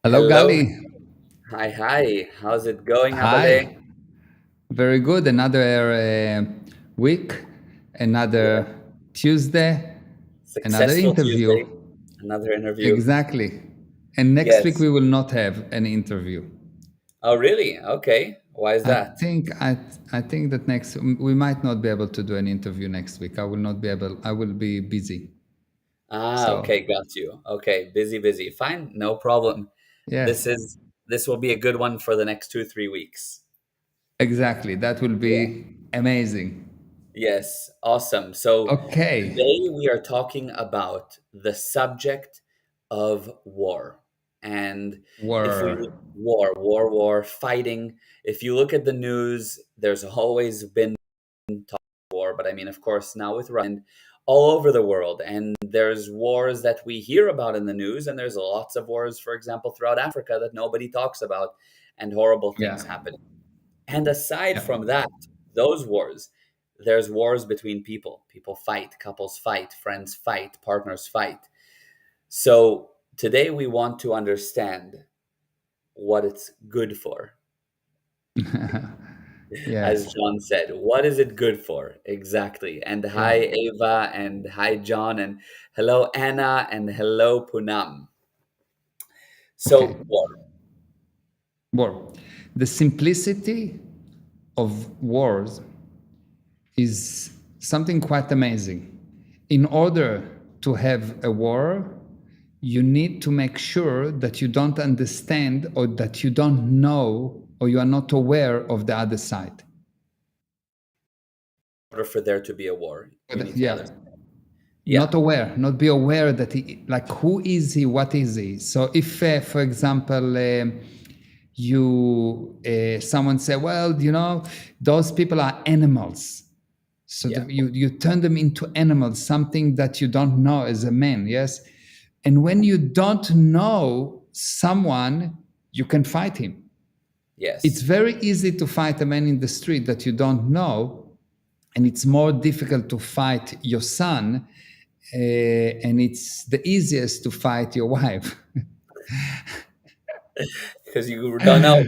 Hello, Hello. Gali. Hi, hi. How's it going, Abale? Hi. Very good. Another week, Yeah. another Tuesday, another Successful interview. Tuesday. Another interview. Exactly. And next week Yes. we will not have an interview. Oh, really? Okay. Why is I that? think I I think that next we might not be able to do an interview next week. I will not be able. I will be busy. Ah, So okay, got you. Okay, busy, busy. Fine, no problem. This yes, is this will be a good one for the next 2, 3 weeks. exactly. That will Yeah. be amazing. Yes, awesome. So Okay. today we are talking about the subject of war. And if War. we war, fighting, if you look at the news, there's always been talk of war, but I mean, of course, now with Russia and all over the world. And there's wars that we hear about in the news, and there's lots of wars, for example, throughout Africa that nobody talks about, and horrible things Yeah. happening. And aside Yeah. from that, those wars, there's wars between people. People fight, couples fight, friends fight, partners fight. So today we want to understand what it's good for. As Yes. John said, what is it good for? Exactly. And hi, Yeah. Ava, and hi, John, and hello, Anna, and hello, Punam. Okay. So, war. War. The simplicity of wars is something quite amazing. In order to have a war, you need to make sure that you don't understand or that you don't know or you are not aware of the other side. In order for there to be a war, you need to Yeah, understand. Yeah. not aware, not be aware that he, like, who is he, what is he. So if, for example, you someone say, well, those people are animals. So Yeah. you turn them into animals, something that you don't know as a man, yes? And when you don't know someone, you can fight him. It's Yes. very easy to fight a man in the street that you don't know, and it's more difficult to fight your son, and it's the easiest to fight your wife. Because you don't know.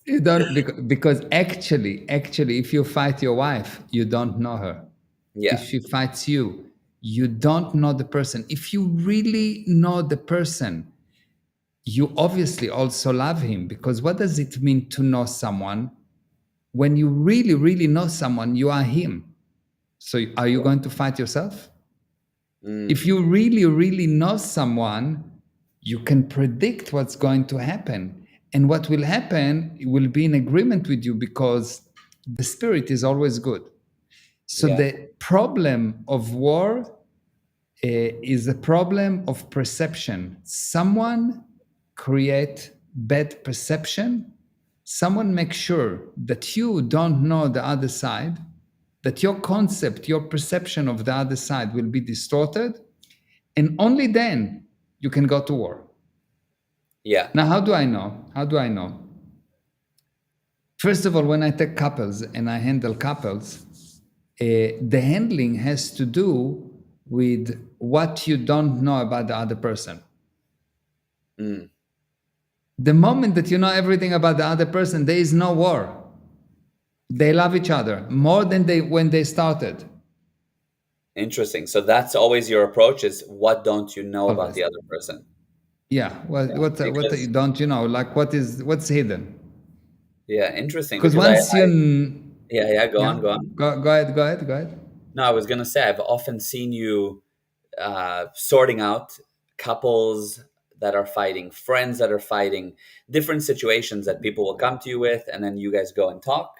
You don't, because actually, if you fight your wife, you don't know her. If Yeah. she fights you, you don't know the person. If you really know the person, you obviously also love him, because what does it mean to know someone? When you really, really know someone, you are him. So are you Yeah. going to fight yourself? If Mm. you really, really know someone, you can predict what's going to happen. And what will happen will be in agreement with you, because the spirit is always good. So Yeah. the problem of war is a problem of perception. Someone create bad perception. Someone make sure that you don't know the other side, that your concept, your perception of the other side will be distorted, and only then you can go to war. Yeah. Now, how do I know? How do I know? First of all, when I take couples and I handle couples, the handling has to do with what you don't know about the other person. Mm. The moment that you know everything about the other person, there is no war. They love each other more than they when they started. Interesting. So that's always your approach is what don't you know about the Obviously, other person? yeah. Well, Yeah. what Because don't you know? Like, what's hidden? yeah, interesting. Because Because once you, yeah, yeah, go yeah, on, go on. go ahead, go ahead, go ahead. No, I was gonna say I've often seen you sorting out couples that are fighting, friends that are fighting, different situations that people will come to you with, and then you guys go and talk,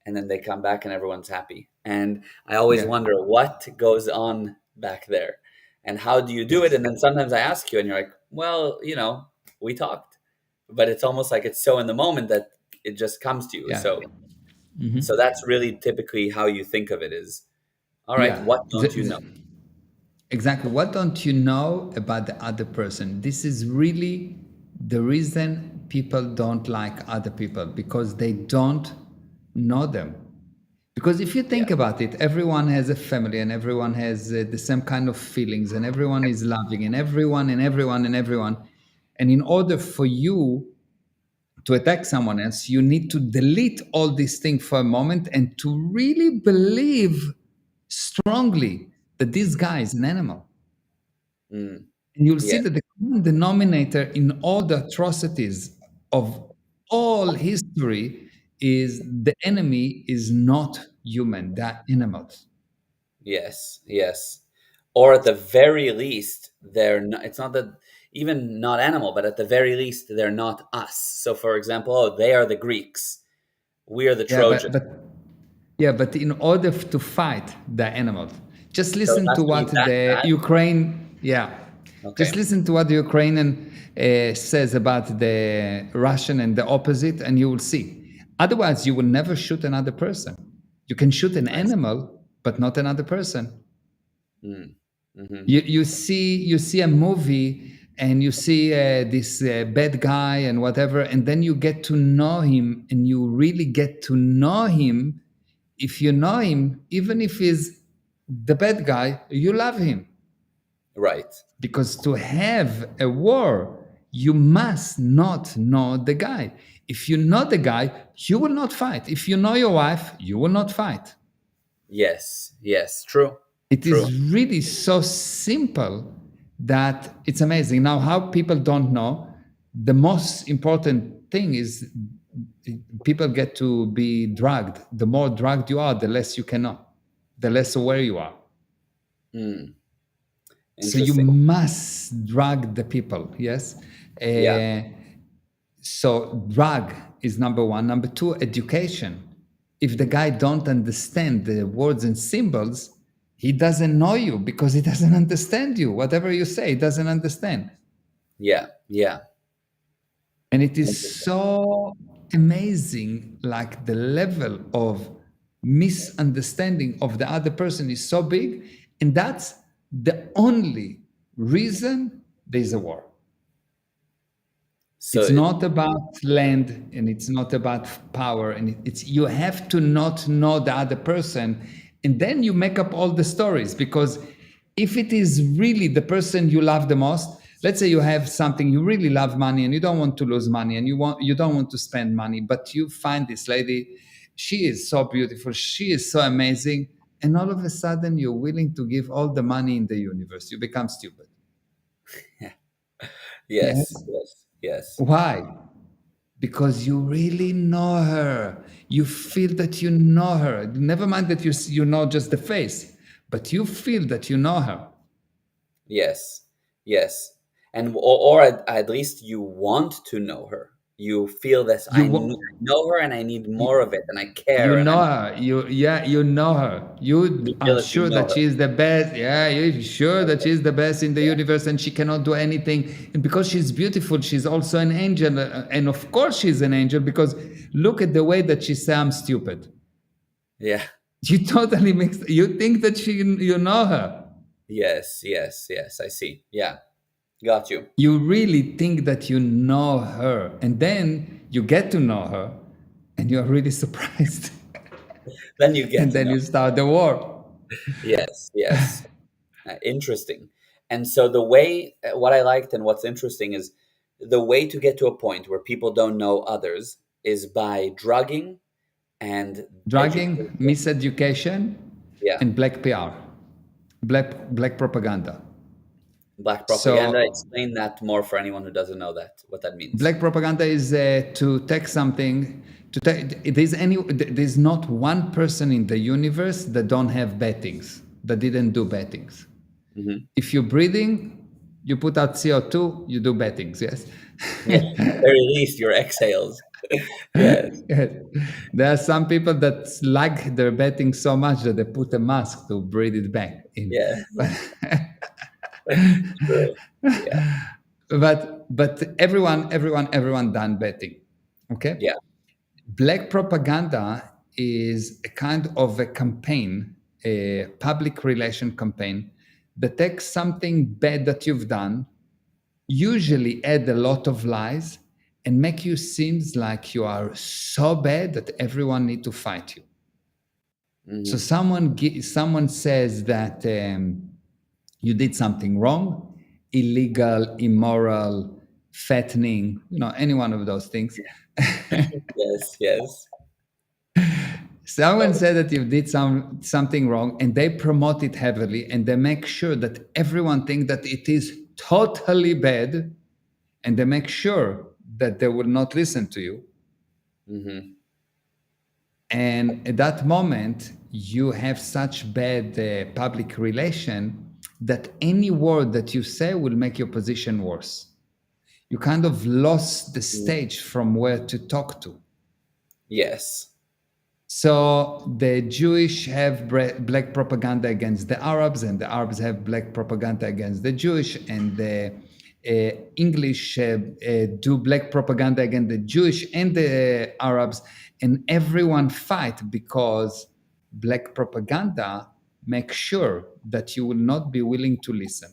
and then they come back and everyone's happy. And I always Yeah, wonder what goes on back there and how do you do it? yes, And then sometimes I ask you and you're like, well, we talked. But it's almost like it's so in the moment that it just comes to you. yeah, So that's really typically how you think of it is, all right, yeah. what don't you know? Exactly. What don't you know about the other person? This is really the reason people don't like other people, because they don't know them. Because if you Yeah. think about it, everyone has a family and everyone has the same kind of feelings, and everyone is loving, and everyone and everyone and everyone. And in order for you to attack someone else, you need to delete all these things for a moment and to really believe strongly that this guy is an animal. Mm. And you'll see Yes. that the common denominator in all the atrocities of all history is the enemy is not human, they're animals. Yes. Yes. Or at the very least, they're not, it's not that even not animal, but at the very least, they're not us. So, for example, oh, they are the Greeks. We are the Yeah, Trojans. but in order to fight the animals, just So it listen has to to be what that the bad. Ukraine, yeah, just Okay. listen to what the Ukrainian says about the Russian and the opposite, and you will see. Otherwise, you will never shoot another person. You can shoot an I see. animal, but not another person. Mm. Hmm. You see a movie and you see this bad guy and whatever, and then you get to know him, and you really get to know him. If you know him, even if he's the bad guy, you love him, Right. because to have a war, you must not know the guy. If you know the guy, you will not fight. If you know your wife, you will not fight. Yes. Yes. True. It True. is really so simple that it's amazing. Now, how people don't know, the most important thing is people get to be drugged. The more drugged you are, the less you can know, the less aware you are. Mm. So you Interesting. must drug the people, yes? Yeah. Uh, so drug is number one. Number two, education. If the guy don't understand the words and symbols, he doesn't know you because he doesn't understand you. Whatever you say, he doesn't understand. Yeah. Yeah. And it is Interesting. so amazing, like the level of misunderstanding of the other person is so big. And that's the only reason there's a war. So It's not about land and it's not about power, and it's you have to not know the other person, and then you make up all the stories. Because if it is really the person you love the most, let's say you have something, you really love money and you don't want to lose money, and you don't want to spend money, but you find this lady, she is so beautiful, she is so amazing, and all of a sudden you're willing to give all the money in the universe, you become stupid. yes. Yes. Yes. Yes. Why? Because you really know her. You feel that you know her. Never mind that you know just the face, but you feel that you know her. Yes. Yes. And or at least you want to know her. You feel this. You I know her, and I need more you, of it, and I you care, and know I'm. her. You know her. You You feel are that you sure know that her. she is the best. Yeah, you're sure that she's the best in the Yeah. universe, and she cannot do anything. And because she's beautiful, she's also an angel. And of course, she's an angel because look at the way that she says, "I'm stupid." Yeah. You totally mix. You think that you know her. Yes. Yes. Yes. I see. Yeah. Got you. You really think that you know her, and then you get to know her and you're really surprised. Then you get And to then know. you start the war. Yes. Yes. Interesting. And so the way, what I liked and what's interesting is the way to get to a point where people don't know others is by drugging and Drugging, education. miseducation, Yeah. and black PR, black propaganda. Black propaganda. So Explain that more for anyone who doesn't know that, what that means. black propaganda is to take something to take. There's not one person in the universe that don't have bad things, that didn't do bad things. Hmm. If you're breathing, you put out CO2, you do bad things, yes? Yeah. At the very least, your exhales. Yes. Yes. There are some people that like their betting so much that they put a mask to breathe it back in. Yeah. But True. Yeah. but everyone done betting. Okay? Yeah. Black propaganda is a kind of a campaign, a public relation campaign that takes something bad that you've done, usually add a lot of lies, and make you seems like you are so bad that everyone need to fight you. So Hmm. someone says that you did something wrong, illegal, immoral, fattening, any one of those things. Yes, yes. Someone So, said that you did something wrong, and they promote it heavily, and they make sure that everyone think that it is totally bad, and they make sure that they will not listen to you. mhm. And at that moment, you have such bad public relation that any word that you say will make your position worse. You kind of lost the Mm. stage from where to talk to. Yes. So the Jewish have black propaganda against the Arabs, and the Arabs have black propaganda against the Jewish, and the English do black propaganda against the Jewish and the Arabs, and everyone fight because black propaganda makes sure that you will not be willing to listen.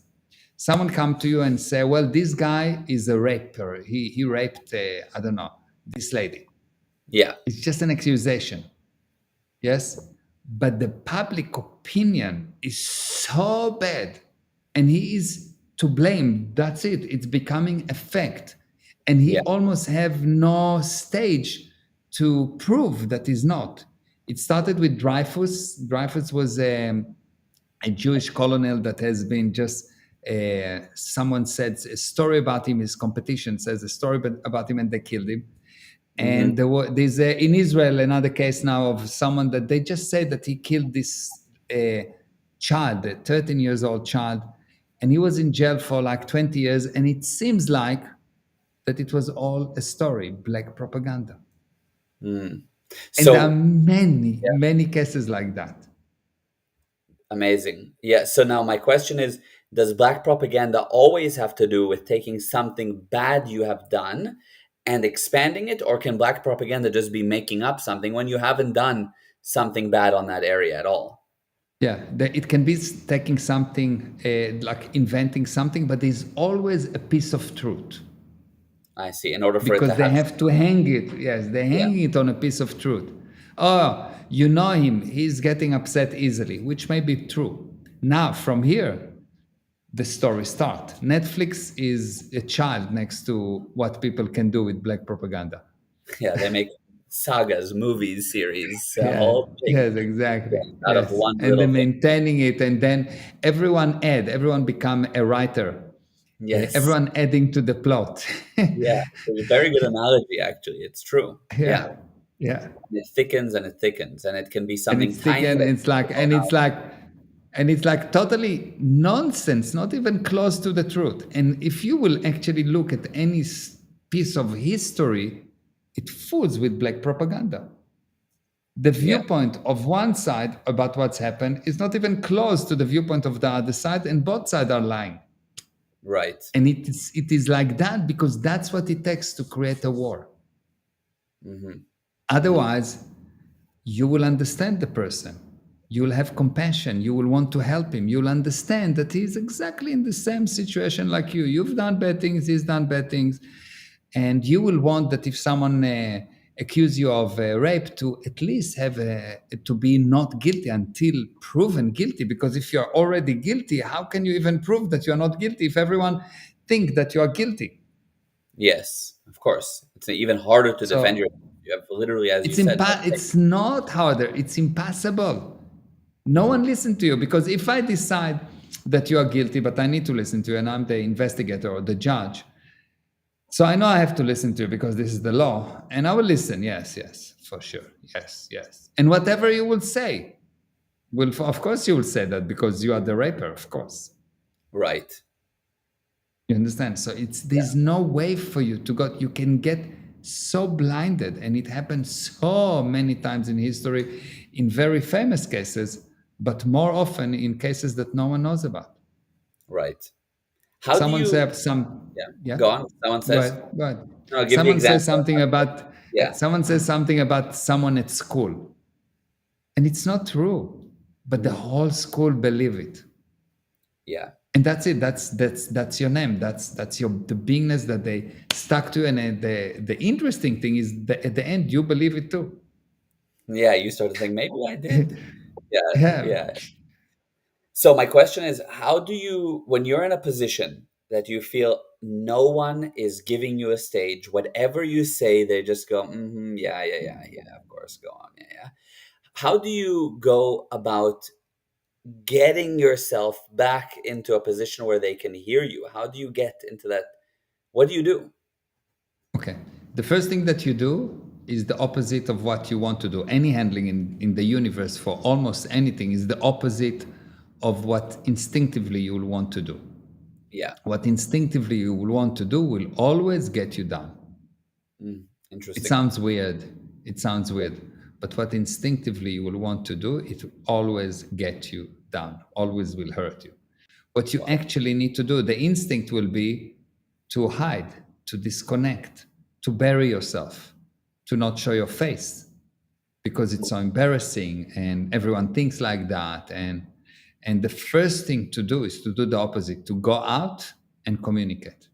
Someone come to you and say, "Well, this guy is a raper. He raped, I don't know, this lady." Yeah. It's just an accusation. Yes, but the public opinion is so bad, and he is to blame. That's it. It's becoming a fact, and he Yeah. almost have no stage to prove that he's not. It started with Dreyfus. Dreyfus was a Jewish colonel that has been just someone said a story about him. His competition says a story about him, and they killed him. And Mhm. there's in Israel another case now of someone that they just said that he killed this child, a 13 years old child, and he was in jail for like 20 years. And it seems like that it was all a story, black propaganda. Mm. And there are So, many, yeah, many cases like that. amazing. Yeah. So now my question is, does black propaganda always have to do with taking something bad you have done and expanding it, or can black propaganda just be making up something when you haven't done something bad on that area at all? Yeah, it can be taking something, like inventing something, but there's always a piece of truth I see. In order for it to because they have, have to hang it. Yes, they're yeah, hanging it on a piece of truth. Oh, you know him, he's getting upset easily, which may be true. Now, from here, the story starts. Netflix is a child next to what people can do with black propaganda. yeah, they make sagas, movies, series, a Yeah, whole thing, yes, exactly. yeah, out of Yes. one And little then thing. maintaining it, and then everyone become a writer. Yes. Everyone adding to the plot. Yeah. It's a very good analogy, actually. It's true. Yeah. Yeah, yeah. And it thickens and it thickens, and it can be And something it's thick, tiny and that it's you like, don't know how. and it's like totally nonsense, not even close to the truth. And if you will actually look at any piece of history, it fools with black propaganda. The Yeah. viewpoint of one side about what's happened is not even close to the viewpoint of the other side, and both sides are lying. Right. And it is like that because that's what it takes to create a war. Hmm. Hmm. Otherwise, you will understand the person. You will have compassion. You will want to help him. You'll understand that he's exactly in the same situation like you. You've done bad things, he's done bad things. And you will want that if someone accuse you of rape, to at least have to be not guilty until proven guilty. Because if you're already guilty, how can you even prove that you're not guilty if everyone think that you are guilty? Yes, of course. It's even harder to defend So yourself. You have literally, as you said, no protection. it's not harder, it's impossible. No one listens to you because if I decide that you are guilty, but I need to listen to you and I'm the investigator or the judge, so I know I have to listen to you because this is the law, and I will listen. Yes, yes, for sure. Yes, yes. And whatever you will say, of course you will say that because you are the raper, of course. Right. You understand? So Yeah. there's no way for you to go. You can get so blinded, and it happens so many times in history, in very famous cases, but more often in cases that no one knows about. Right. How do Someone you, says some, yeah, yeah. go on. Someone Go says, ahead. Go ahead. no, give the Someone says example. something about Yeah. someone says something about someone at school, and it's not true, but the Mhm. whole school believe it, Yeah. and that's it. That's your name. That's your the beingness that they stuck to, and the interesting thing is that at the end you believe it too. Yeah. You start to think, maybe I did. Yeah. Yeah. Yeah. So my question is, how do you, when you're in a position that you feel no one is giving you a stage. Whatever you say, they just go, yeah, yeah, yeah, yeah, of course, go on, yeah, yeah. How do you go about getting yourself back into a position where they can hear you? How do you get into that? What do you do? Okay. The first thing that you do is the opposite of what you want to do. Any handling in the universe for almost anything is the opposite of what instinctively you will want to do. Yeah. What instinctively you will want to do will always get you down. It Interesting. sounds weird. It sounds weird. But what instinctively you will want to do, it will always get you down, always will hurt you. What you Wow. actually need to do, the instinct will be to hide, to disconnect, to bury yourself, to not show your face because it's so embarrassing and everyone thinks like that. And the first thing to do is to do the opposite, to go out and communicate.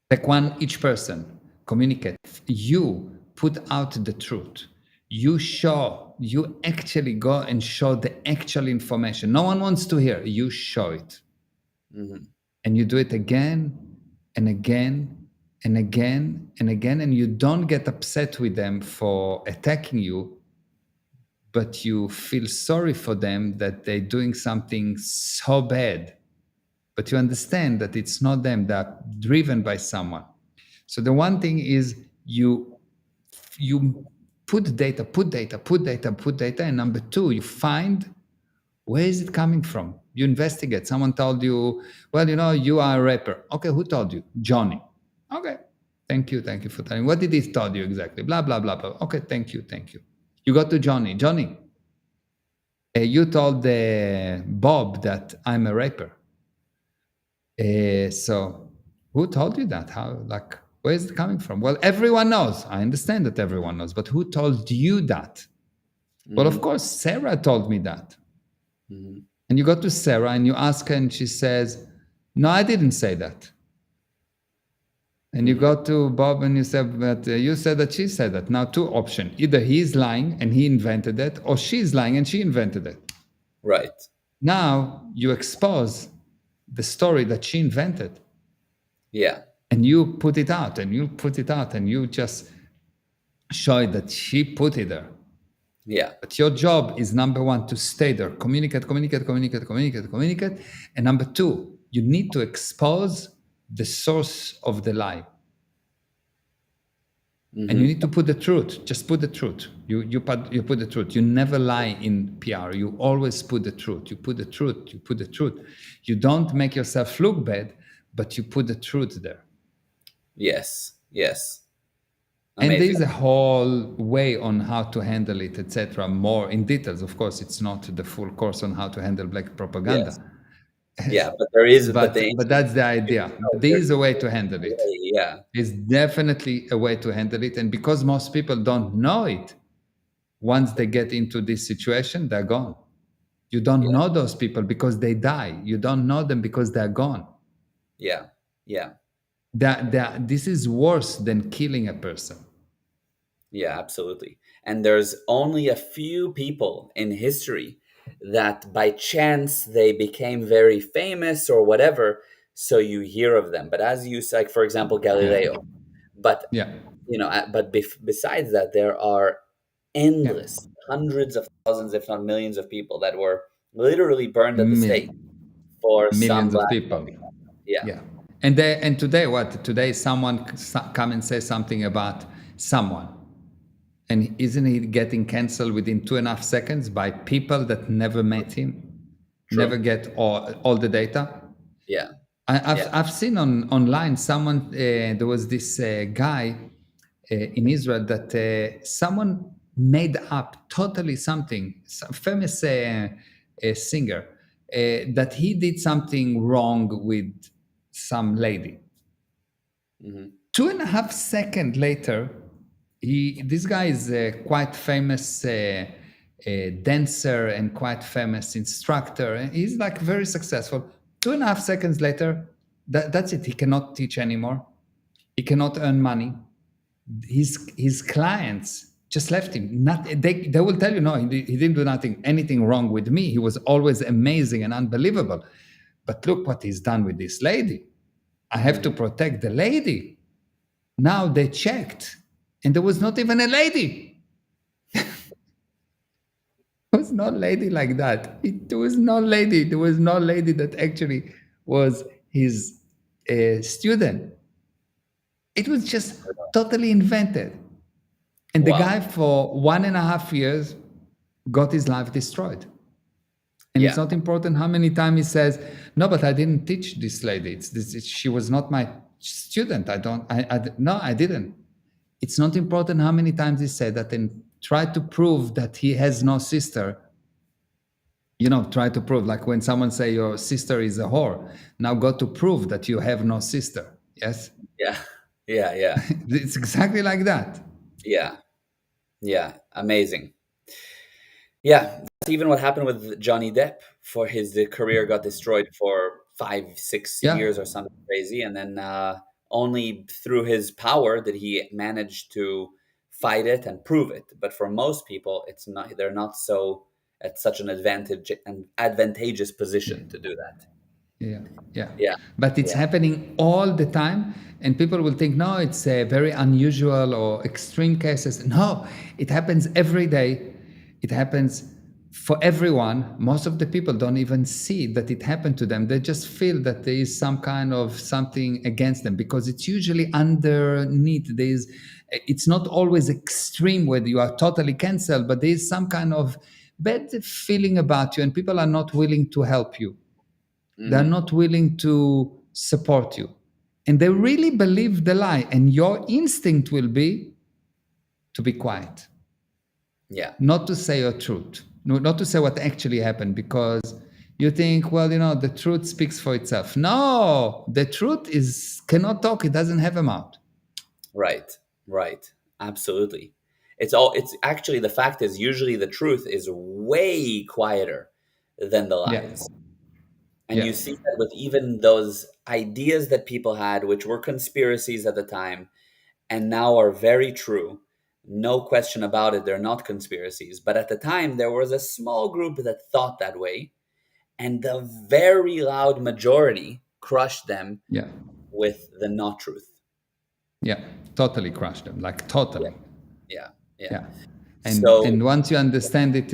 Take one each person, communicate. You put out the truth. You actually go and show the actual information. No one wants to hear. You show it. Hmm. And you do it again and again and again and again. And you don't get upset with them for attacking you, but you feel sorry for them that they're doing something so bad. But you understand that it's not them, they're driven by someone. So the one thing is you put data, put data, put data, put data, and number two, you find where is it coming from. You investigate. Someone told you, well, you are a rapper. Okay, who told you? Johnny. Okay, thank you for telling. What did he tell you exactly? Blah blah blah blah. Okay, thank you, thank you. You go to Johnny. Johnny, you told Bob that I'm a rapper. So who told you that? How, like, where is it coming from? Well, everyone knows. I understand that everyone knows, but who told you that? Well, of Hmm. course, Sarah told me that. Hmm. And you go to Sarah and you ask her, and she says, no, I didn't say that. And you Hmm. go to Bob and you say, but you said that she said that. Now, two options. Either he's lying and he invented it, or she's lying and she invented it. Right. Now you expose the story that she invented. Yeah. And you put it out and you put it out and you just show it that she put it there. Yeah. But your job is number one, to stay there, communicate, communicate, communicate, communicate, communicate. And number two, you need to expose the source of the lie. And you Hmm. need to put the truth. Just put the truth. You put the truth. You never lie in PR. You always put the truth. You put the truth. You put the truth. You don't make yourself look bad, but you put the truth there. Yes. Yes. And there Amazing. is a whole way on how to handle it, etc. More in details. Of course, it's not the full course on how to handle black propaganda, Yes. Yeah. But there is, but the but instinct, that's the idea. But there there's is a way to handle a it. way, yeah. There's definitely a way to handle it, and because most people don't know it, once they get into this situation, they're gone. You don't Yeah. know those people because they die. You don't know them because they're gone. Yeah. Yeah. This is worse than killing a person. Yeah, absolutely. And there's only a few people in history that by chance they became very famous or whatever, so you hear of them. But as you like, for example, Yeah, Galileo. But yeah, besides that, there are yeah. endless hundreds of thousands, if not millions, of people that were literally burned at the stake Mil- for some Millions of black people. propaganda. Yeah, Yeah. And today, what? Today, someone come and say something about someone. And isn't he getting canceled within 2.5 seconds by people that never met him, never true. get all the data? Yeah, yeah. I've seen online someone, there was this guy in Israel that someone made up totally something, some famous singer, that he did something wrong with some lady. Hmm. 2.5 seconds later, this guy is a quite famous dancer and quite famous instructor. And he's like very successful. 2.5 seconds later, that's it. He cannot teach anymore. He cannot earn money. His clients just left him. They will tell you, no, he didn't do anything wrong with me. He was always amazing and unbelievable. But look what he's done with this lady. I have to protect the lady. Now they checked, and there was not even a lady. There was no lady like that. There was no lady. There was no lady that actually was his student. It was just totally invented. And the guy, Wow. for 1.5 years, got his life destroyed. And it's Yeah. not important how many times he says, "No, but I didn't teach this lady. She was not my student. No, I didn't." It's not important how many times he said that and try to prove that he has no sister. Try to prove, like when someone say your sister is a whore. Now go to prove that you have no sister. Yes, Yeah. Yeah. Yeah. it's exactly like that. Yeah. Yeah. Amazing. Yeah, that's even what happened with Johnny Depp. For his the career got destroyed for 5, 6 years Yeah, or something crazy, and then only through his power did he manage to fight it and prove it. But for most people, it's not. They're not so at such an advantageous yeah. position to do that. Yeah, yeah. Yeah, But it's yeah, happening all the time, and people will think, no, it's very unusual or extreme cases. No, it happens every day. It happens for everyone. Most of the people don't even see that it happened to them. They just feel that there is some kind of something against them because it's usually underneath. It's not always extreme where you are totally cancelled, but there is some kind of bad feeling about you, and people are not willing to help you. They're hmm, not willing to support you. And they really believe the lie. And your instinct will be to be quiet, yeah, not to say your truth, not to say what actually happened, because you think, well, the truth speaks for itself. No, the truth is cannot talk, it doesn't have a mouth. right, right, absolutely. It's all. It's actually the fact is usually the truth is way quieter than the Yeah, lies. And yeah, you see that with even those ideas that people had, which were conspiracies at the time, and now are very true. No question about it, they're not conspiracies. But at the time, there was a small group that thought that way, and the very loud majority crushed them yeah, with the not truth. yeah. Totally crush them, like Yeah, totally. yeah, yeah. Yeah. And So, once you understand it,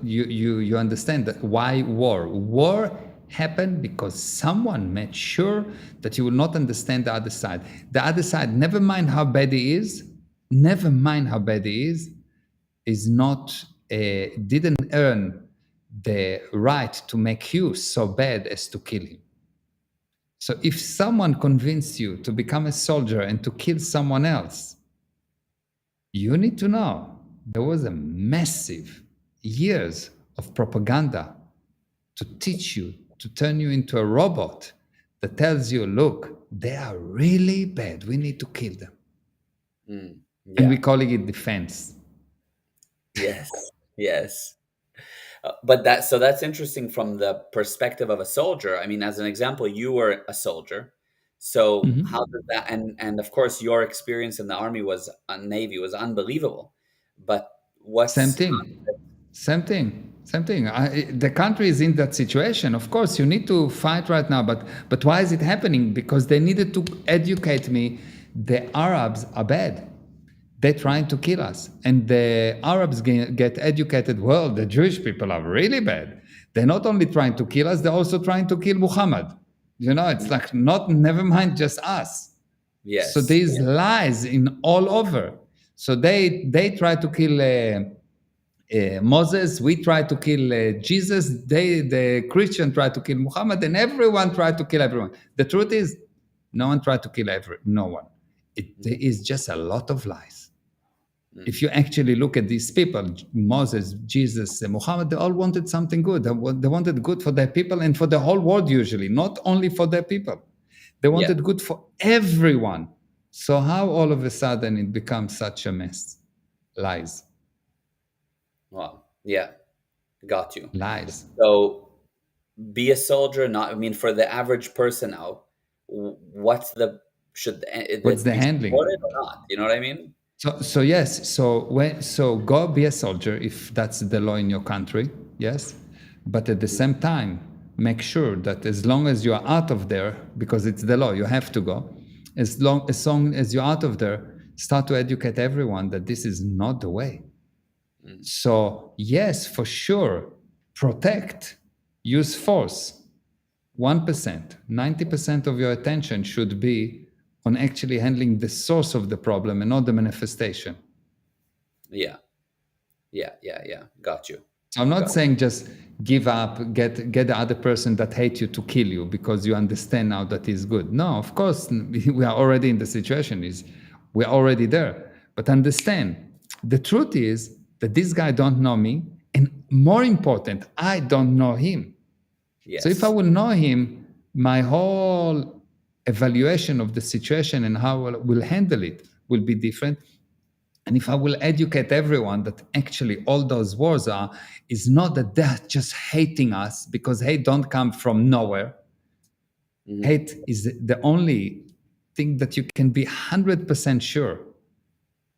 you understand that why war happened because someone made sure that you will not understand the other side. The other side, never mind how bad he is, never mind how bad he is not didn't earn the right to make you so bad as to kill him. So if someone convinced you to become a soldier and to kill someone else, you need to know there was a massive years of propaganda to teach you, to turn you into a robot that tells you, look, they are really bad. We need to kill them. And we yeah, calling it defense. yes, yes. But that's interesting from the perspective of a soldier. I mean, as an example, you were a soldier. So how Mhm. does that and of course your experience in the army was navy was unbelievable. But Same what's thing. Same thing. Same thing. The country is in that situation. Of course, you need to fight right now. But why is it happening? Because they needed to educate me. The Arabs are bad. They're trying to kill us. And the Arabs get educated. Well, the Jewish people are really bad. They're not only trying to kill us, they're also trying to kill Muhammad. It's like not never mind just us. So yes, there's lies in all over. So they try to kill Moses. We try to kill Jesus. The Christian try to kill Muhammad, and everyone tried to kill everyone. The truth is, no one tried to kill no one. There is just a lot of lies. mm, If you actually look at these people, Moses, Jesus, Muhammad, they all wanted something good. They wanted good for their people and for the whole world, usually, not only for their people. They yeah, wanted good for everyone. So how all of a sudden it becomes such a mess? Lies, well, yeah, got you. lies. So be a soldier. Not, I mean, for the average person now, what's the should What's it the be handling? supported or not? You know what I mean? So yes. So go be a soldier if that's the law in your country. Yes, but at the same time, make sure that as long as you are out of there, because it's the law, you have to go, as long as you're out of there, start to educate everyone that this is not the way. So yes, for sure, protect, use force, 1%. 90% of your attention should be on actually handling the source of the problem and not the manifestation. Yeah. Yeah. Got you. So I'm not Got saying just give up, get the other person that hate you to kill you because you understand now that he's good. No, of course we are already in the situation. We're already there. But understand, the truth is that this guy don't know me, and more important, I don't know him. Yes. So if I will know him, my whole evaluation of the situation and how I will handle it will be different. And if I will educate everyone that actually all those wars is not that they're just hating us, because hate don't come from nowhere. Hate is the only thing that you can be 100% sure.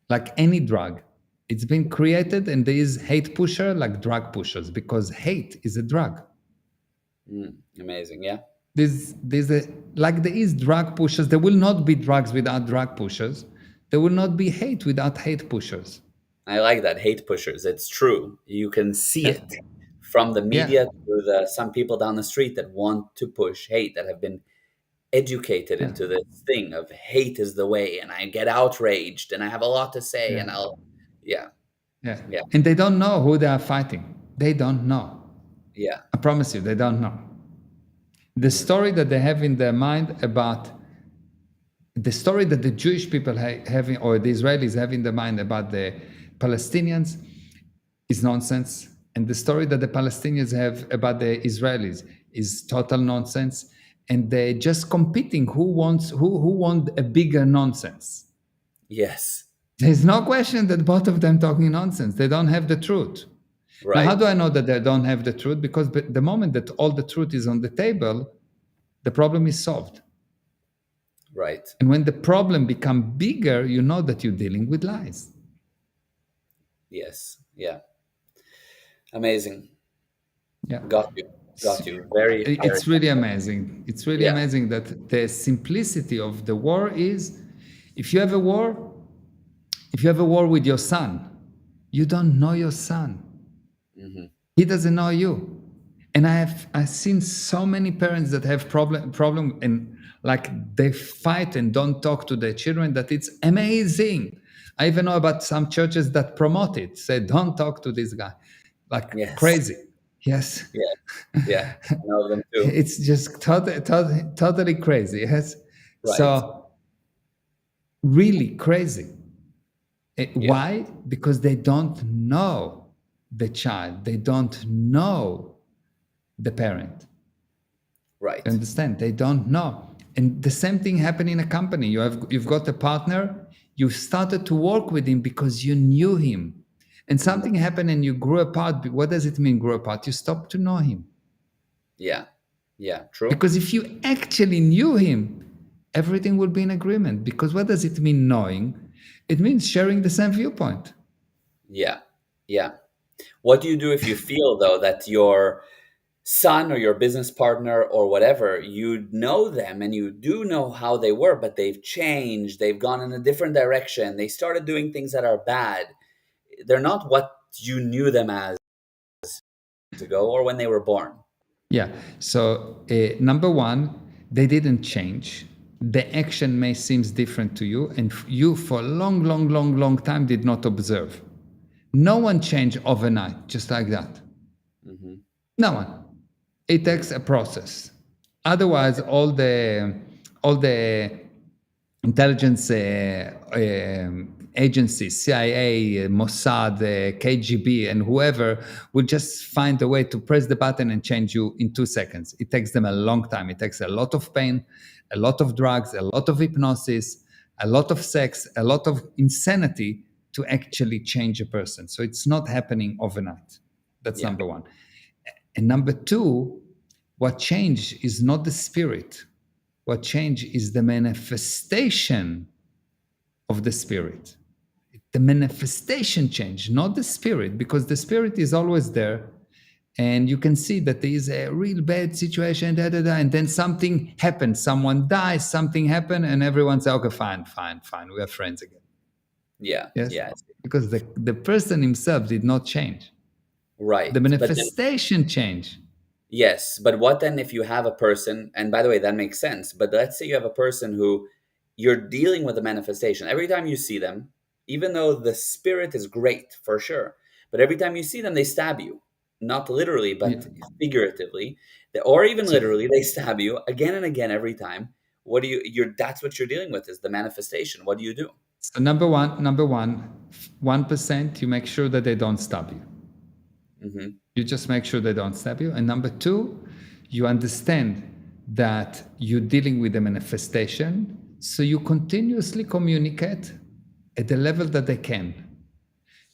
Like any drug, it's been created, and there is hate pusher like drug pushers, because hate is a drug. Amazing. Yeah. Like there is drug pushers, there will not be drugs without drug pushers. There will not be hate without hate pushers. I like that. Hate pushers. It's true. You can see Yeah. it from the Yeah. media to some people down the street that want to push hate, that have been educated Yeah. into this thing of hate is the way, and I get outraged and I have a lot to say, Yeah. and I'll yeah. Yeah. Yeah. And they don't know who they are fighting. They don't know. Yeah. I promise you, they don't know. The story that they have in their mind about the story that the Jewish people have, or the Israelis have in their mind about the Palestinians is nonsense. And the story that the Palestinians have about the Israelis is total nonsense. And they're just competing who wants a bigger nonsense. Yes. There's no question that both of them talking nonsense. They don't have the truth. Right. Now, how do I know that they don't have the truth? Because the moment that all the truth is on the table, the problem is solved. Right. And when the problem becomes bigger, you know that you're dealing with lies. Yes. Yeah. Amazing. Yeah. Got you. Very, very It's really amazing. It's really Yeah. amazing that the simplicity of the war is, if you have a war with your son, you don't know your son. He doesn't know you. And I've seen so many parents that have problem and like they fight and don't talk to their children, that it's amazing. I even know about some churches that promote it, say don't talk to this guy, like Yes. crazy. Yes. Yeah. I know them too. It's just totally crazy. Yes. Right. So really crazy. Why? Because they don't know the child. They don't know the parent. Right. You understand? They don't know. And the same thing happened in a company. You've got a partner. You started to work with him because you knew him. And something happened and you grew apart. What does it mean, grew apart? You stopped to know him. Yeah. Yeah. True. Because if you actually knew him, everything would be in agreement. Because what does it mean, knowing? It means sharing the same viewpoint. Yeah. Yeah. What do you do if you feel, though, that your son or your business partner or whatever, you know them and you do know how they were, but they've changed, they've gone in a different direction, they started doing things that are bad, they're not what you knew them as ago or when they were born? Yeah. So number one, they didn't change. The action may seem different to you, and you for a long time did not observe. No one changed overnight, just like that. No one. It takes a process. Otherwise, all the intelligence agencies, CIA, Mossad, KGB, and whoever will just find a way to press the button and change you in 2 seconds. It takes them a long time. It takes a lot of pain, a lot of drugs, a lot of hypnosis, a lot of sex, a lot of insanity to actually change a person. So it's not happening overnight. That's number one. And number two, what changed is not the spirit. What changed is the manifestation of the spirit. The manifestation changed, not the spirit, because the spirit is always there. and you can see that there is a real bad situation, da, da, da, and then something happens, someone dies, something happened, and everyone says, okay, fine, fine, fine, we are friends again. Yeah, Yes, yeah, because the person himself did not change, right. the But then, manifestation changed. yes, but what then if you have a person, and by the way, that makes sense, but let's say you have a person who you're dealing with a manifestation. Every time you see them, even though the spirit is great for sure, but every time you see them, they stab you. Not literally, Yeah. but figuratively, or even So, literally, they stab you again and again every time. What do you're that's what you're dealing with is the manifestation. What do you do? so number one, 1%, you make sure that they don't stab you. Hmm. You just make sure they don't stab you. And number two, you understand that you're dealing with a manifestation, so you continuously communicate at the level that they can. Hmm.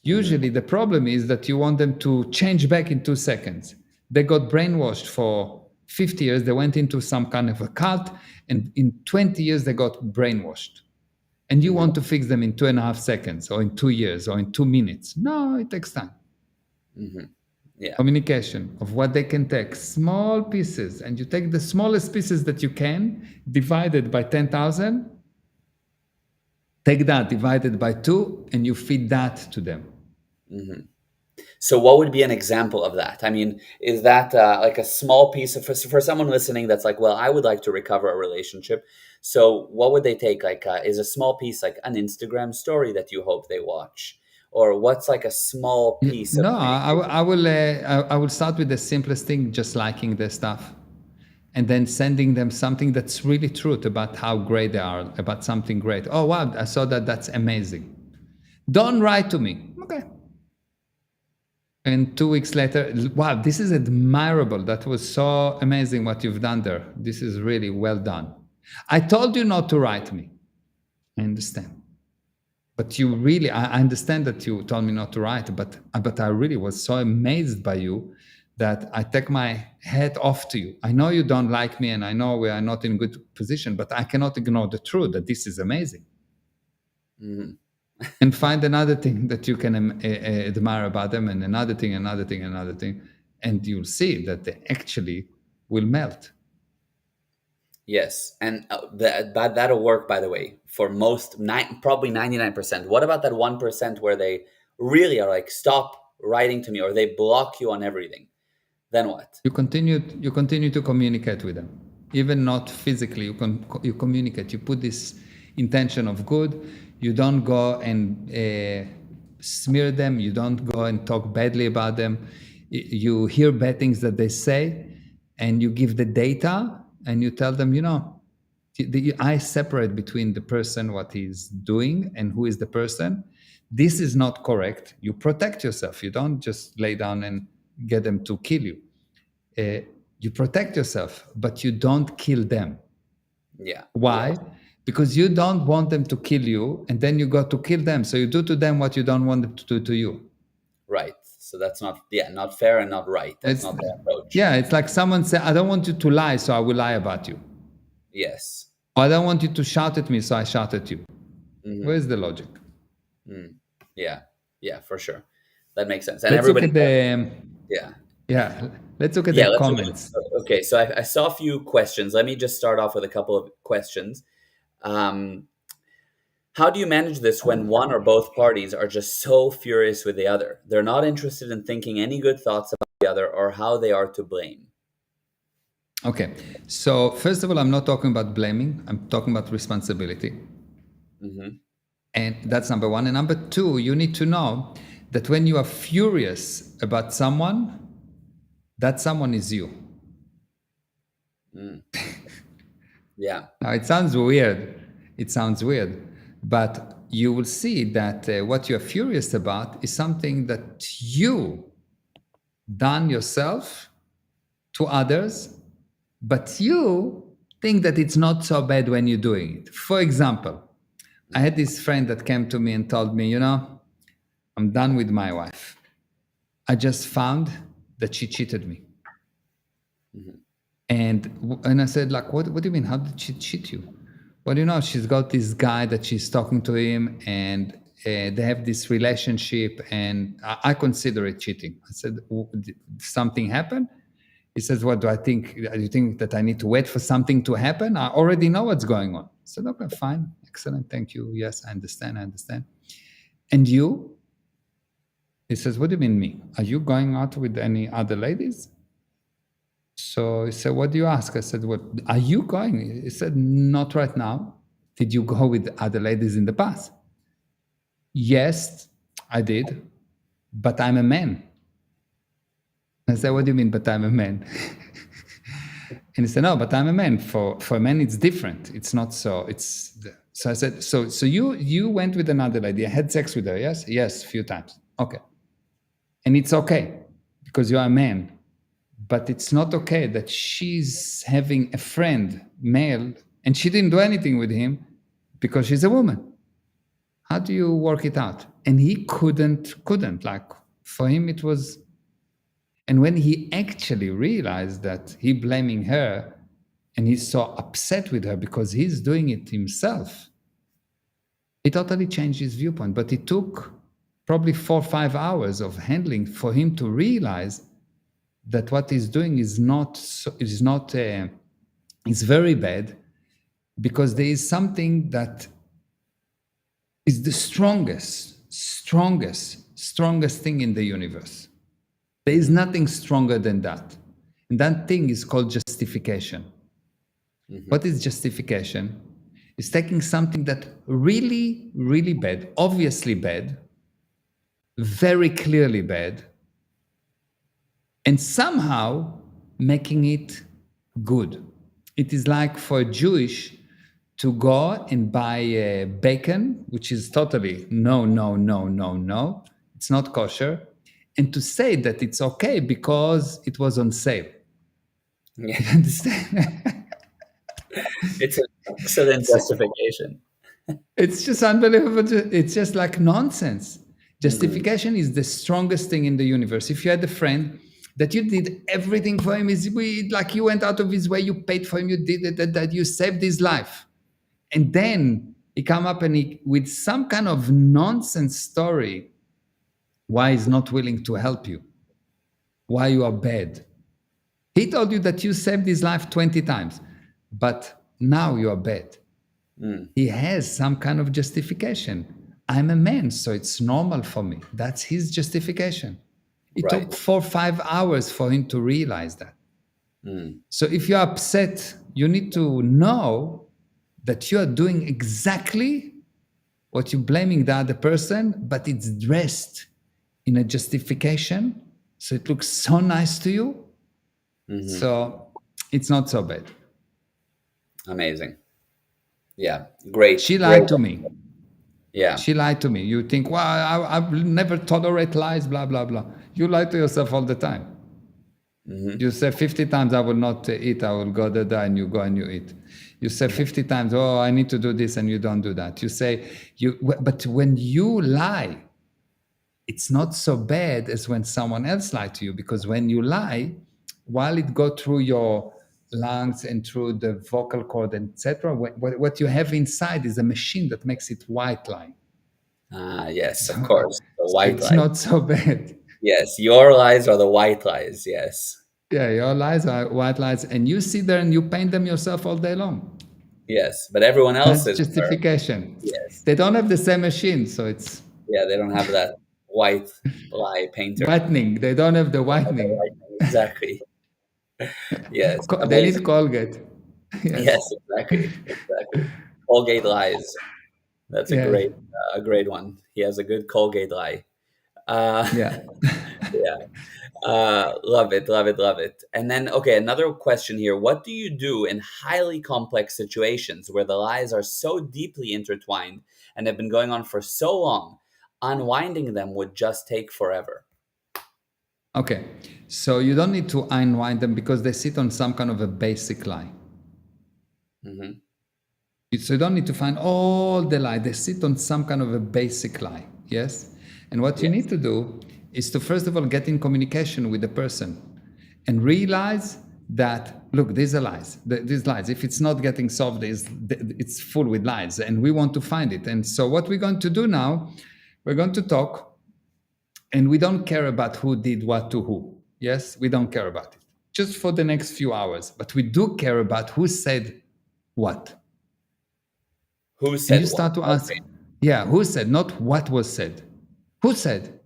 Usually, the problem is that you want them to change back in 2 seconds. They got brainwashed for 50 years, they went into some kind of a cult, and in 20 years, they got brainwashed. And you Hmm. want to fix them in 2.5 seconds, or in 2 years, or in 2 minutes. No, it takes time. Hmm. Yeah. Communication of what they can take, small pieces, and you take the smallest pieces that you can, divided by 10,000, take that, divided by two, and you feed that to them. Hmm. So, what would be an example of that? I mean, is that like a small piece of for someone listening that's like, well, I would like to recover a relationship. So, what would they take? Like, is a small piece like an Instagram story that you hope they watch, or what's like a small piece of No, communication? I will start with the simplest thing, just liking their stuff, and then sending them something that's really truth about how great they are, about something great. Oh wow, I saw that. That's amazing. Don't write to me. Okay. And 2 weeks later, wow, this is admirable. That was so amazing what you've done there. This is really well done. I told you not to write me. I understand. But you really, I understand that you told me not to write, but I really was so amazed by you that I take my hat off to you. I know you don't like me and I know we are not in good position, but I cannot ignore the truth that this is amazing. Hmm. And find another thing that you can admire about them, and another thing, another thing, another thing, and you'll see that they actually will melt. Yes, and that'll work. By the way, for most probably 99%. What about that 1% where they really are like, stop writing to me, or they block you on everything? Then what? You continue to communicate with them, even not physically. You communicate. You put this intention of good. You don't go and smear them. You don't go and talk badly about them. You hear bad things that they say, and you give the data, and you tell them, I separate between the person, what he's doing, and who is the person. This is not correct. You protect yourself. You don't just lay down and get them to kill you. uh, you protect yourself, but you don't kill them. Yeah, yeah, Why? Because you don't want them to kill you, and then you go to kill them. So you do to them what you don't want them to do to you. right. So that's not, yeah, not fair and not right. That's It's not the approach. yeah, it's like someone say, "I don't want you to lie, so I will lie about you." Yes. Or, "I don't want you to shout at me, so I shout at you." Hmm. Where's the logic? Yeah, yeah, for sure. That makes sense. And Let's look everybody at knows. the Yeah. yeah. Let's look at the Yeah, let's look comments. at, okay, so I saw a few questions. Let me just start off with a couple of questions. Um, how do you manage this when one or both parties are just so furious with the other? They're not interested in thinking any good thoughts about the other or how they are to blame. Okay, so first of all, I'm not talking about blaming. I'm talking about responsibility. Hmm. And that's number one. And number two, you need to know that when you are furious about someone, that someone is you. Mm. Yeah. Now, it sounds weird. It sounds weird. But you will see that what you're furious about is something that you done yourself to others, but you think that it's not so bad when you're doing it. For example, I had this friend that came to me and told me, I'm done with my wife. I just found that she cheated me. Hmm. And I said, like, what do you mean? How did she cheat you? Well, she's got this guy that she's talking to him, and they have this relationship, and I consider it cheating. I said, Did something happened?" He says, "What do I think? Do you think that I need to wait for something to happen? I already know what's going on." I said, "Okay, fine, excellent, thank you. Yes, I understand. I understand." "And you?" He says, "What do you mean me? Are you going out with any other ladies?" So he said, "What do you ask?" I said, "What are you going?" He said, "Not right now." "Did you go with other ladies in the past?" "Yes, I did, but I'm a man." I said, "What do you mean, but I'm a man?" And he said, "No, but I'm a man. For a man, it's different. It's not so. So I said, so you went with another lady, had sex with her, yes? Yes, a few times. Okay. And it's okay because you are a man. But it's not okay that she's having a friend, male, and she didn't do anything with him because she's a woman. How do you work it out?" And he couldn't. Like, for him, it was. And when he actually realized that he blaming her and he's so upset with her because he's doing it himself, he totally changed his viewpoint. But it took probably 4 or 5 hours of handling for him to realize that what he's doing is very bad, because there is something that is the strongest thing in the universe. There is nothing stronger than that. And that thing is called justification. Mm-hmm. What is justification? It's taking something that really, really bad, obviously bad, very clearly bad, and somehow making it good. It is like for a Jewish to go and buy bacon, which is totally no, no, no, no, no. It's not kosher. And to say that it's okay because it was on sale. Yeah. You understand? It's an excellent justification. It's just unbelievable. It's just like nonsense. Mm-hmm. Justification is the strongest thing in the universe. If you had a friend that you did everything for him, like you went out of his way, you paid for him, you did it, that you saved his life. And then he come up and with some kind of nonsense story, why he's not willing to help you, why you are bad. He told you that you saved his life 20 times, but now you are bad. He has some kind of justification. I'm a man, so it's normal for me. That's his justification. It Right. took 4 or 5 hours for him to realize that. So if you're upset, you need to know that you are doing exactly what you're blaming the other person, but it's dressed in a justification. So it looks so nice to you. So it's not so bad. Amazing. Yeah. Great. She Great. lied to me. Yeah. She lied to me. You think, well, I never tolerate lies, blah, blah, blah. You lie to yourself all the time. You say 50 times, I will not eat, I will go there, and you go and you eat. You say 50 times, oh, I need to do this, and you don't do that. You say, but when you lie, it's not so bad as when someone else lied to you, because when you lie, while it go through your lungs and through the vocal cord, etc., what you have inside is a machine that makes it white lie. Yes, of course. The So white it's lies. not so bad. Yes, your lies are the white lies. Yes. Yeah, your lies are white lies, and you sit there and you paint them yourself all day long. Yes, but everyone else That's is. justification. Yes. They don't have the same machine, so it's Yeah, they don't have that white lie painter. whitening. They don't have the whitening. Exactly. Yes. They need Amazing. Colgate. Yes. Yes, exactly. Exactly. Colgate lies. That's Yeah. a great one. He has a good Colgate lie. Yeah. Yeah. Love it, love it, love it. And then, okay, another question here. What do you do in highly complex situations where the lies are so deeply intertwined and have been going on for so long? Unwinding them would just take forever. Okay. So you don't need to unwind them because they sit on some kind of a basic lie. Hmm. So you don't need to find all the lie. They sit on some kind of a basic lie. Yes. And what you Yes. need to do is to first of all get in communication with the person and realize that, look, these are lies. These lies, if it's not getting solved, it's full with lies, and we want to find it. And so what we're going to do now, we're going to talk, and we don't care about who did what to who. Yes, we don't care about it just for the next few hours, but we do care about who said what. Who And you said what? start to ask, Okay. yeah, who said, not what was said. Who said?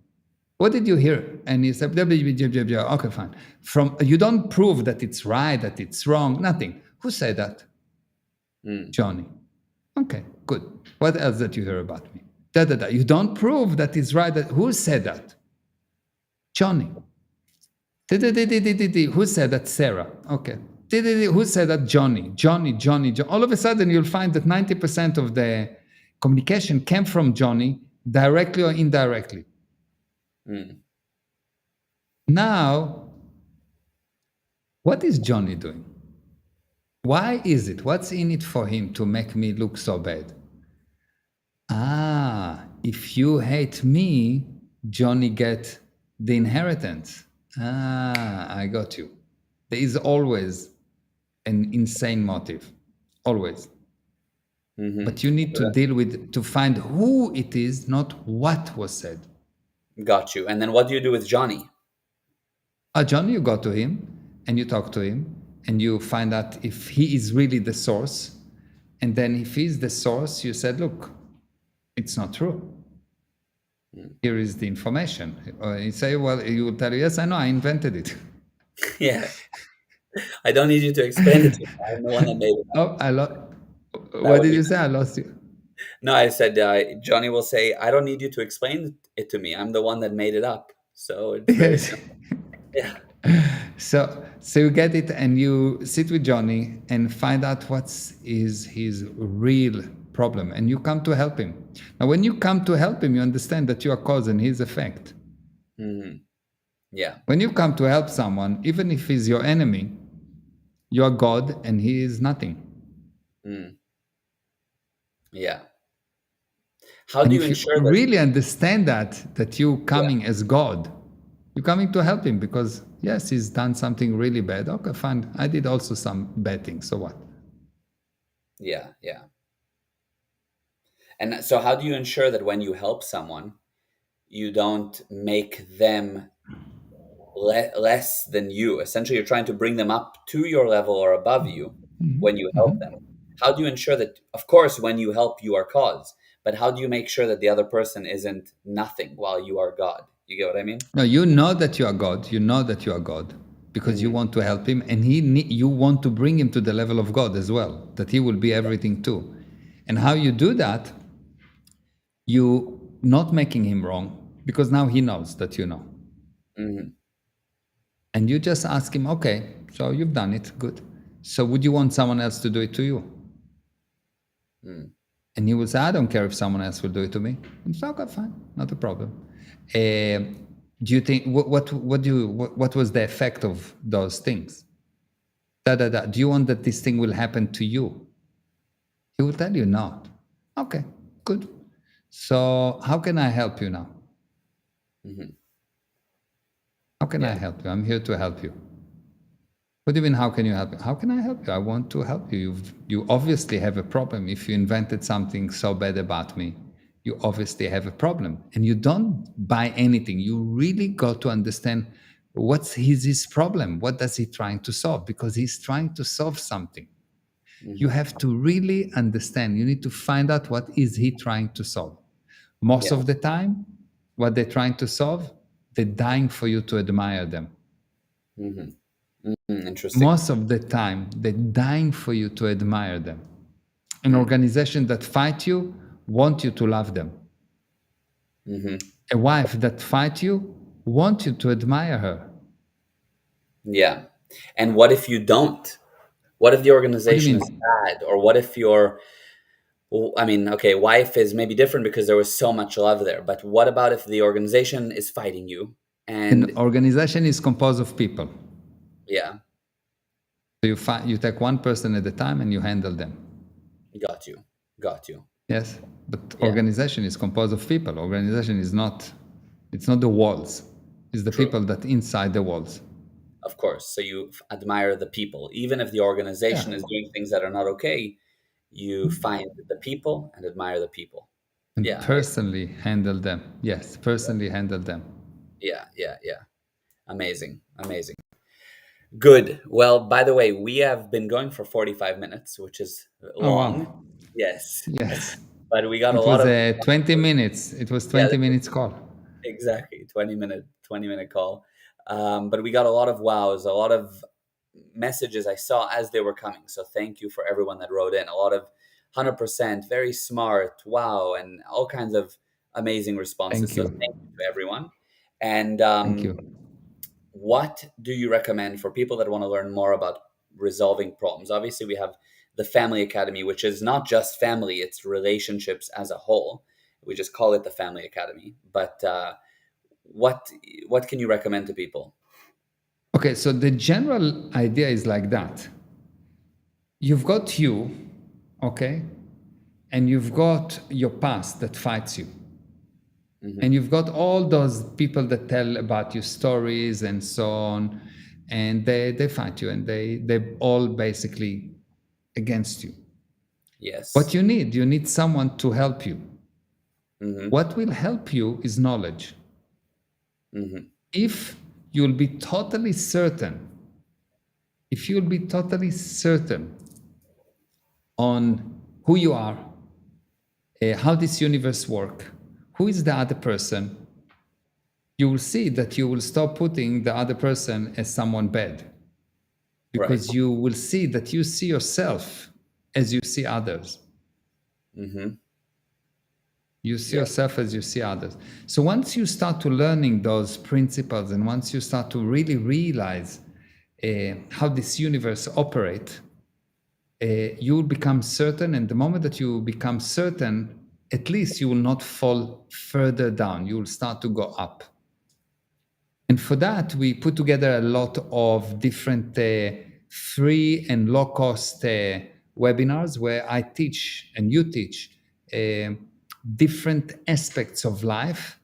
What did you hear? And he said, blah, blah, blah, blah, blah. Okay, fine. From you don't prove that it's right, that it's wrong, nothing. Who said that? Johnny. Okay, good. What else did you hear about me? Da, da, da. You don't prove that it's right. Who said that? Johnny. Who said that? Sarah. Okay. Who said that? Johnny. Johnny. All of a sudden, you'll find that 90% of the communication came from Johnny, directly or indirectly. Now, what is Johnny doing? Why is it? What's in it for him to make me look so bad? If you hate me, Johnny get the inheritance. I got you. There is always an insane motive. Always. But you need to deal with, to find who it is, not what was said. Got you. And then what do you do with Johnny? Johnny, you go to him and you talk to him and you find out if he is really the source. And then if he's the source, you said, look, it's not true. Here is the information. Or you say, well, he will tell you, yes, I know, I invented it. Yeah. I don't need you to explain it to me. I'm the one that made it up. What did you say? I lost you. No, I said Johnny will say, I don't need you to explain it to me. I'm the one that made it up. So it's very Yes. simple. Yeah. So you get it and you sit with Johnny and find out what's is his real problem, and you come to help him. Now, when you come to help him, you understand that you are cause and his effect. Yeah. When you come to help someone, even if he's your enemy, you are God and he is nothing. Yeah. How And do you if you ensure that? really understand that you coming as God, you're coming to help him because, yes, he's done something really bad. Okay, fine. I did also some bad things. So what? Yeah, yeah. And so how do you ensure that when you help someone, you don't make them less than you? Essentially, you're trying to bring them up to your level or above you when you help them. How do you ensure that, of course, when you help, you are cause, but how do you make sure that the other person isn't nothing while you are God? You get what I mean? No, you know that you are God. You know that you are God because you want to help him, and you want to bring him to the level of God as well, that he will be everything too. And how you do that, you not making him wrong, because now he knows that you know. And you just ask him, okay, so you've done it, good. So would you want someone else to do it to you? And he will say, I don't care if someone else will do it to me. And so, okay, fine, not a problem. Do you think, what was the effect of those things? Do you want that this thing will happen to you? He will tell you not. Okay, good. So how can I help you now? How can I help you? I'm here to help you. What do you mean, how can you help me? How can I help you? I want to help you. You obviously have a problem. If you invented something so bad about me, you obviously have a problem. And you don't buy anything. You really got to understand what's his problem. What does he trying to solve? Because he's trying to solve something. You have to really understand. You need to find out what is he trying to solve. Most of the time, what they're trying to solve, they're dying for you to admire them. Interesting. Most of the time, they're dying for you to admire them. An organization that fight you want you to love them. A wife that fight you want you to admire her. Yeah. And what if you don't? What if the organization is mean? bad? Or what if your, I mean, okay, wife is maybe different because there was so much love there. But what about if the organization is fighting you? An And organization is composed of people. yeah, So you take one person at a time and you handle them. got you. Got you. Yes, but organization is composed of people. Organization is not, it's not the walls. It's the True. people that inside the walls. Of course. So you admire the people, even if the Yeah. organization is doing things that are not okay. You find the people and admire the people. And Yeah, amazing. personally handle them. Yes, personally handle them. Yeah, yeah, yeah. Amazing, amazing. Good. Well, by the way, we have been going for 45 minutes, which is Oh, long. wow. Yes, Yes. but we got a It lot was of 20 minutes. It was yeah, 20 minutes call. exactly 20-minute call. But we got a lot of wows, a lot of messages I saw as they were coming. So thank you for everyone that wrote in. A lot of 100%, very smart, wow, and all kinds of amazing responses. Thank So you. thank you to everyone. And Thank you. what do you recommend for people that want to learn more about resolving problems? Obviously, we have the Family Academy, which is not just family, it's relationships as a whole. We just call it the Family Academy. But what what can you recommend to people? Okay, so the general idea is like that. You've got you, okay, and you've got your past that fights you. Hmm. And you've got all those people that tell about your stories and so on, and they fight you, and they're all basically against you. What Yes. you need someone to help you. Hmm. What will help you is knowledge. Hmm. If you'll be totally certain, if you'll be totally certain on who you are, how this universe work, who is the other person, you will see that you will stop putting the other person as someone bad, Right. because you will see that you see yourself as you see others. Hmm. You see Yeah. yourself as you see others. So once you start to learning those principles, and once you start to really realize how this universe operate, you will become certain. And the moment that you become certain, at least you will not fall further down. You will start to go up. And for that, we put together a lot of different free and low cost webinars where I teach and you teach uh, different aspects of life.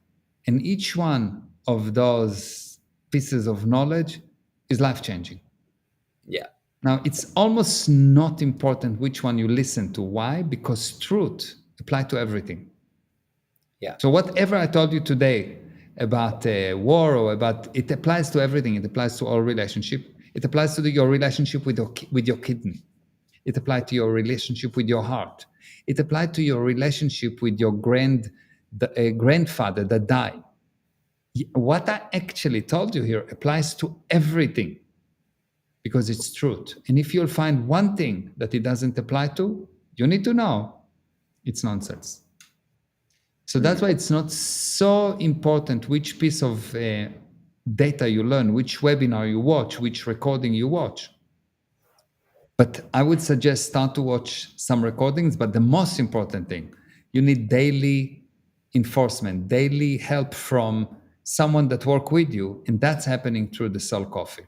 And each one of those pieces of knowledge is life changing. Yeah. Now, it's almost not important which one you listen to. Why? Because truth applies to everything. Yeah. So whatever I told you today about war or about, it applies to everything. It applies to all relationship. It applies to your relationship with your kidney. It applies to your relationship with your heart. It applies to your relationship with your grandfather that died. What I actually told you here applies to everything because it's truth. And if you'll find one thing that it doesn't apply to, you need to know it's nonsense. So that's Mm. why it's not so important which piece of data you learn, which webinar you watch, which recording you watch. But I would suggest start to watch some recordings. But the most important thing, you need daily enforcement, daily help from someone that work with you, and that's happening through the Soul Coffee.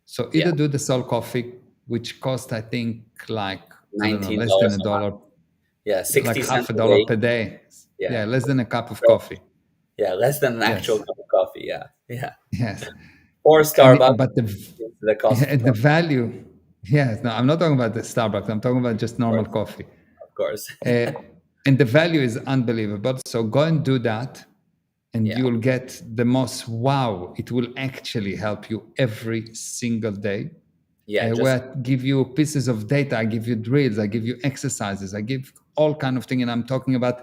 So Yeah. either do the Soul Coffee, which cost I think like I don't know, less than $19 a a month. dollar, Yeah. like 60 half cents a a dollar day. per day. Yeah. Yeah, less than a cup of So, coffee. yeah. Less than an actual Yes, cup of coffee. Yeah. Yeah. yes, Or and Starbucks but is the cost of the 20, value. Yes, no, I'm not talking about the Starbucks. I'm talking about just of normal course. coffee, Of course. uh, and the value is unbelievable. So go and do that, and Yeah. you'll get the most wow. It will actually help you every single day. Yeah. Just Where I give you pieces of data, I give you drills, I give you exercises, I give all kind of thing, and I'm talking about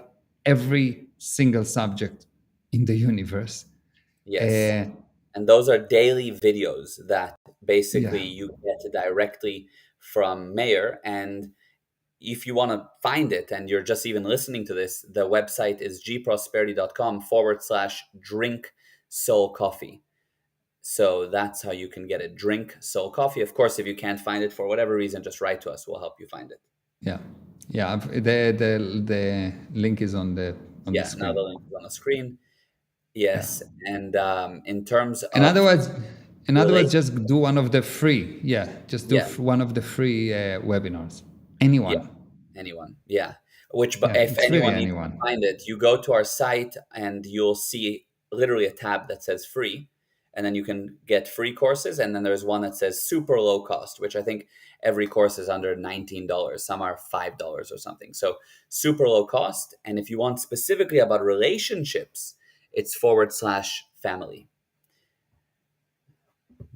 every single subject in the universe. yes. Uh, And those are daily videos that basically yeah, you get directly from Mayor. And if you want to find it and you're just even listening to this, the website is gprosperity.com/drink soul coffee. So that's how you can get it. Drink soul coffee. Of course, if you can't find it for whatever reason, just write to us. We'll help you find it. yeah, yeah. The link is on the Yeah, now the screen. link is on the screen. Yeah. Yes. And in terms In other of words, relation, just do one of the free. Yeah, just do yeah, one of the free webinars. yeah, Anyone. anyone. Yeah. Which, but Yeah, if it's really anyone needs to anyone. find it, you go to our site and you'll see literally a tab that says free. and then you can get free courses. And then there's one that says super low cost, which I think every course is under $19. Some are $5 or something. So super low cost. And if you want specifically about relationships, it's /family.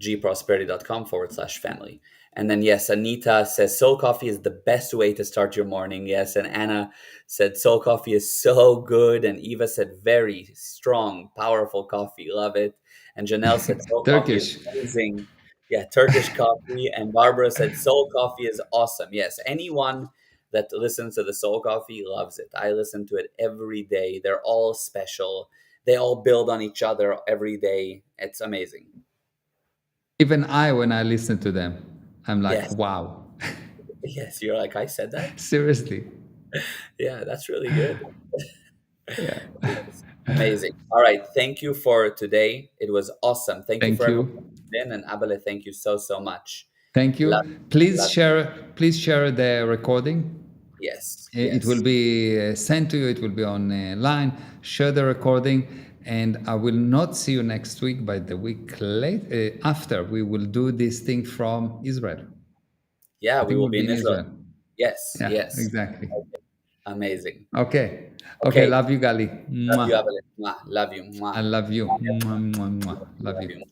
gprosperity.com/family. And then, yes, Anita says soul coffee is the best way to start your morning. Yes. And Anna said soul coffee is so good. And Eva said very strong, powerful coffee. Love it. And Janelle said soul coffee is Turkish. amazing. Yeah, Turkish coffee. And Barbara said soul coffee is awesome. Yes, anyone that listens to the soul coffee loves it. I listen to it every day. They're all special. They all build on each other every day. It's amazing. Even I, when I listen to them, I'm like, Yes. wow. Yes, you're like, I said that? Seriously. Yeah, that's really good. Yeah. Yes. Amazing. All right. Thank you for today. It was awesome. Thank you Thank for everyone you. who's in. And Abele, thank you so, so much. Thank you. Love, Please love. share. Please share the recording. Yes, It will yes. be sent to you. It will be online. Share the recording, and I will not see you next week. But the week late after, we will do this thing from Israel. Yeah, I we think will we'll be be in in Israel. Israel. Yes, Yeah, yes. exactly. Amazing. Okay. Okay. Okay. Love you, Gali. Love you, Mwah. Abele. Mwah. Love you. Mwah. I love you. Mwah, mwah, mwah. Love Love you. you.